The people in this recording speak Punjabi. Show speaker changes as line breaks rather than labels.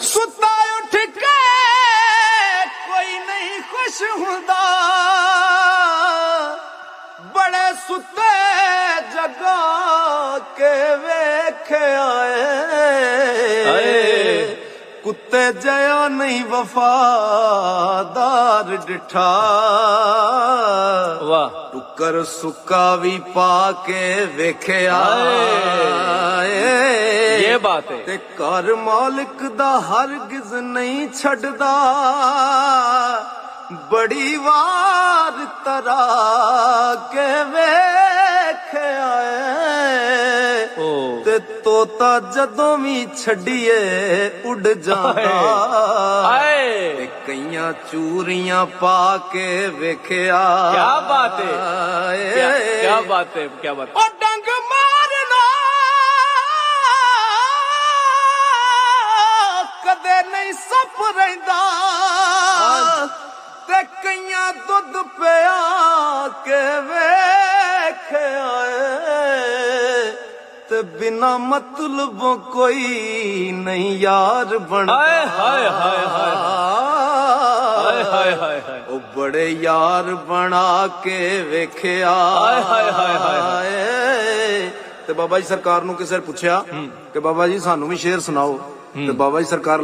ਸੁੱਤਾ ਉੱਠ ਕੇ ਕੋਈ ਨਹੀਂ ਖੁਸ਼ ਹੁੰਦਾ, ਬੜੇ ਸੁੱਤੇ ਜਗਾ ਕੇ ਵੇਖਿਆ ਏ, ਕੁੱਤੇ ਜਿਹਾ ਨਹੀਂ ਵਫਾਦਾਰ ਡਿਠਾ,
ਵਾਹ
ਟੁੱਕਰ ਸੁੱਕਾ ਵੀ ਪਾ ਕੇ ਵੇਖਿਆ ਏ,
ਇਹ ਬਾਤ ਹੈ।
ਤੇ ਘਰ ਮਾਲਕ ਦਾ ਹਰਗਿਜ਼ ਨਹੀਂ ਛੱਡਦਾ, ਬੜੀ ਵਾਰ ਤਰਾ ਕੇ ਵੇਖਿਆ ਏ, ਤੇ ਤੋਤਾ ਜਦੋਂ ਵੀ ਛੱਡੀਏ ਉੱਡ ਜਾਂਦਾ, ਤੇ ਕਈਆਂ ਚੂਰੀਆਂ ਪਾ ਕੇ ਵੇਖਿਆ।
क्या बात है, क्या बात है, क्या बात है।
ਉਹ ਡੰਗ ਮਾਰਨਾ ਕਦੇ ਨਹੀਂ ਸੱਪ ਰਹਿੰਦਾ, ਤੇ ਕਈਆਂ ਦੁੱਧ ਪਿਆ ਕੇ ਵੇਖਿਆ ਏ, ਤੇ ਬਿਨਾ ਮਤਲਬੋਂ ਕੋਈ ਨਹੀਂ ਯਾਰ ਬਣਦਾ।
ਹਾਏ ਹਾਏ ਹਾਏ ਹਾਏ ਹਾਏ ਹਾਏ ਹਾਏ ਹਾਏ।
ਉਹ ਬੜੇ ਯਾਰ ਬਣਾ ਕੇ ਵੇਖਿਆ।
ਹਾਏ ਹਾਏ ਹਾਏ ਹਾਏ।
ਤੇ ਬਾਬਾ ਜੀ ਸਰਕਾਰ ਨੂੰ ਕਿਸੇ ਨੇ ਪੁੱਛਿਆ ਕਿ ਬਾਬਾ ਜੀ ਸਾਨੂੰ ਵੀ ਸ਼ੇਰ ਸੁਣਾਓ, ਤੇ ਬਾਬਾ ਜੀ ਸਰਕਾਰ